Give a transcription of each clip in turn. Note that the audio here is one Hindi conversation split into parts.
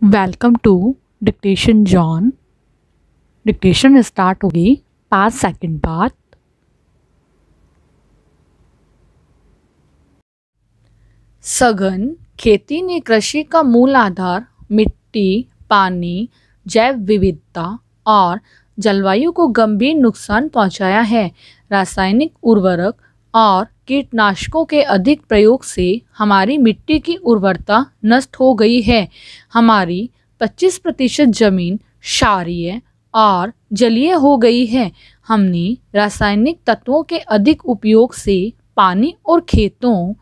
Welcome to dictation John. Dictation start होगी 5 सेकंड बाद। सघन खेती ने कृषि का मूल आधार मिट्टी, पानी, जैव विविधता और जलवायु को गंभीर नुकसान पहुंचाया है। रासायनिक उर्वरक और कीटनाशकों के अधिक प्रयोग से हमारी मिट्टी की उर्वरता नष्ट हो गई है। हमारी 25% जमीन क्षारीय और जलीय हो गई है। हमने रासायनिक तत्वों के अधिक उपयोग से पानी और खेतों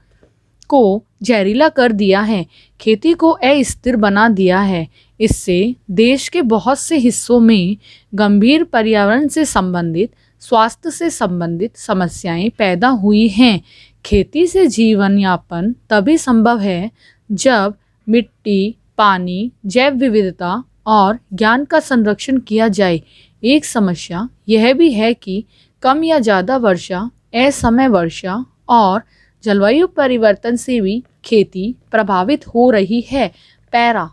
को जहरीला कर दिया है, खेती को अस्थिर बना दिया है। इससे देश के बहुत से हिस्सों में गंभीर पर्यावरण से संबंधित, स्वास्थ्य से संबंधित समस्याएं पैदा हुई हैं। खेती से जीवन यापन तभी संभव है जब मिट्टी, पानी, जैव विविधता और ज्ञान का संरक्षण किया जाए। एक समस्या यह भी है कि कम या ज़्यादा वर्षा, असमय वर्षा और जलवायु परिवर्तन से भी खेती प्रभावित हो रही है। पैरा।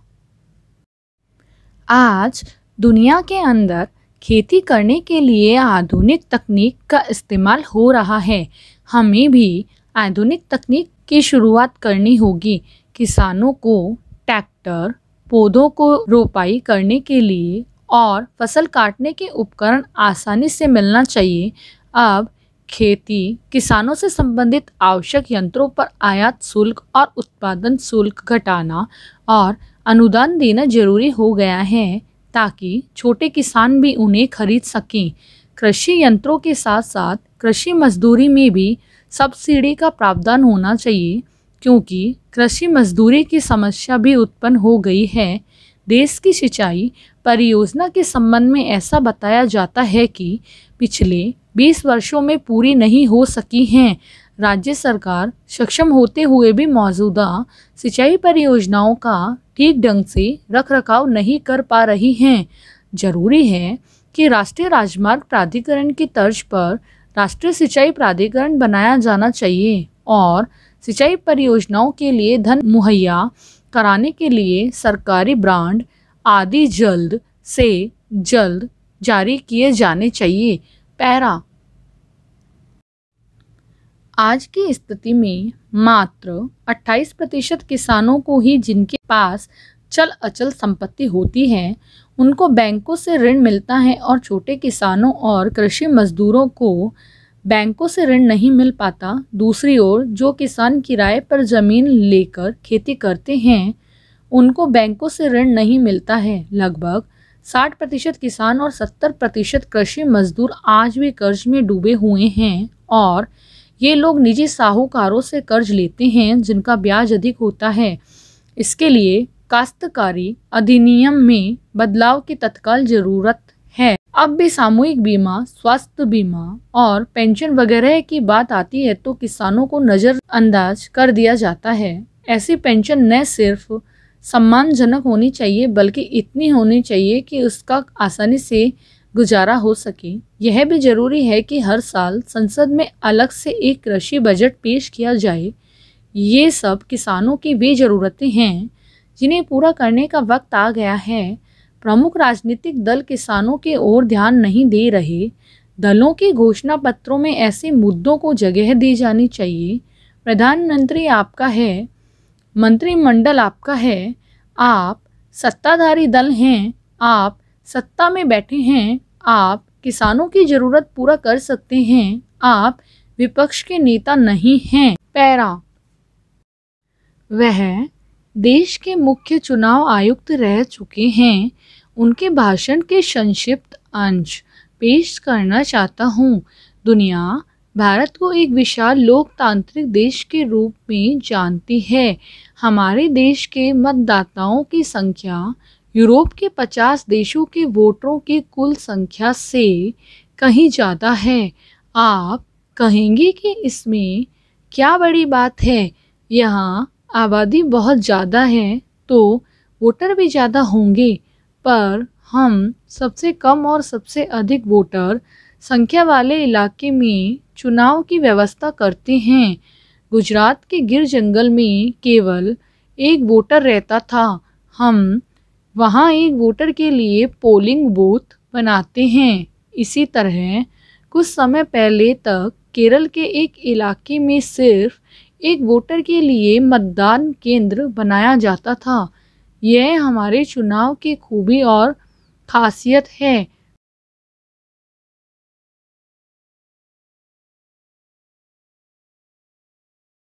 आज दुनिया के अंदर खेती करने के लिए आधुनिक तकनीक का इस्तेमाल हो रहा है। हमें भी आधुनिक तकनीक की शुरुआत करनी होगी। किसानों को ट्रैक्टर, पौधों को रोपाई करने के लिए और फसल काटने के उपकरण आसानी से मिलना चाहिए। अब खेती किसानों से संबंधित आवश्यक यंत्रों पर आयात शुल्क और उत्पादन शुल्क घटाना और अनुदान देना जरूरी हो गया है ताकि छोटे किसान भी उन्हें खरीद सकें। कृषि यंत्रों के साथ साथ कृषि मजदूरी में भी सब्सिडी का प्रावधान होना चाहिए, क्योंकि कृषि मजदूरी की समस्या भी उत्पन्न हो गई है। देश की सिंचाई परियोजना के संबंध में ऐसा बताया जाता है कि पिछले 20 वर्षों में पूरी नहीं हो सकी हैं। राज्य सरकार सक्षम होते हुए भी मौजूदा सिंचाई परियोजनाओं का ठीक ढंग से रखरखाव नहीं कर पा रही हैं। जरूरी है कि राष्ट्रीय राजमार्ग प्राधिकरण की तर्ज पर राष्ट्रीय सिंचाई प्राधिकरण बनाया जाना चाहिए और सिंचाई परियोजनाओं के लिए धन मुहैया कराने के लिए सरकारी बांड आदि जल्द से जल्द जारी किए जाने चाहिए। पैरा। आज की स्थिति में मात्र 28% किसानों को ही, जिनके पास चल अचल संपत्ति होती है, उनको बैंकों से ऋण मिलता है और छोटे किसानों और कृषि मजदूरों को बैंकों से ऋण नहीं मिल पाता। दूसरी ओर जो किसान किराए पर जमीन लेकर खेती करते हैं, उनको बैंकों से ऋण नहीं मिलता है। लगभग 60% किसान और 70% कृषि मजदूर आज भी कर्ज में डूबे हुए हैं और ये लोग निजी साहूकारों से कर्ज लेते हैं जिनका ब्याज अधिक होता है। इसके लिए काश्तकारी अधिनियम में बदलाव की तत्काल जरूरत है। अब भी सामूहिक बीमा, स्वास्थ्य बीमा और पेंशन वगैरह की बात आती है तो किसानों को नज़रअंदाज कर दिया जाता है। ऐसी पेंशन न सिर्फ सम्मानजनक होनी चाहिए बल्कि इतनी होनी चाहिए कि उसका आसानी से गुजारा हो सके। यह भी जरूरी है कि हर साल संसद में अलग से एक कृषि बजट पेश किया जाए। ये सब किसानों की वे ज़रूरतें हैं जिन्हें पूरा करने का वक्त आ गया है। प्रमुख राजनीतिक दल किसानों की ओर ध्यान नहीं दे रहे। दलों के घोषणा पत्रों में ऐसे मुद्दों को जगह दी जानी चाहिए। प्रधानमंत्री आपका है, मंत्रिमंडल आपका है, आप सत्ताधारी दल हैं, आप सत्ता में बैठे हैं, आप किसानों की जरूरत पूरा कर सकते हैं, आप विपक्ष के नेता नहीं हैं। पैरा। वह देश के मुख्य चुनाव आयुक्त रह चुके हैं। उनके भाषण के संक्षिप्त अंश पेश करना चाहता हूँ। दुनिया भारत को एक विशाल लोकतांत्रिक देश के रूप में जानती है। हमारे देश के मतदाताओं की संख्या यूरोप के 50 देशों के वोटरों की कुल संख्या से कहीं ज़्यादा है। आप कहेंगे कि इसमें क्या बड़ी बात है, यहाँ आबादी बहुत ज़्यादा है तो वोटर भी ज़्यादा होंगे, पर हम सबसे कम और सबसे अधिक वोटर संख्या वाले इलाके में चुनाव की व्यवस्था करते हैं। गुजरात के गिर जंगल में केवल एक वोटर रहता था। हम वहाँ एक वोटर के लिए पोलिंग बूथ बनाते हैं। इसी तरह कुछ समय पहले तक केरल के एक इलाके में सिर्फ एक वोटर के लिए मतदान केंद्र बनाया जाता था। यह हमारे चुनाव की खूबी और खासियत है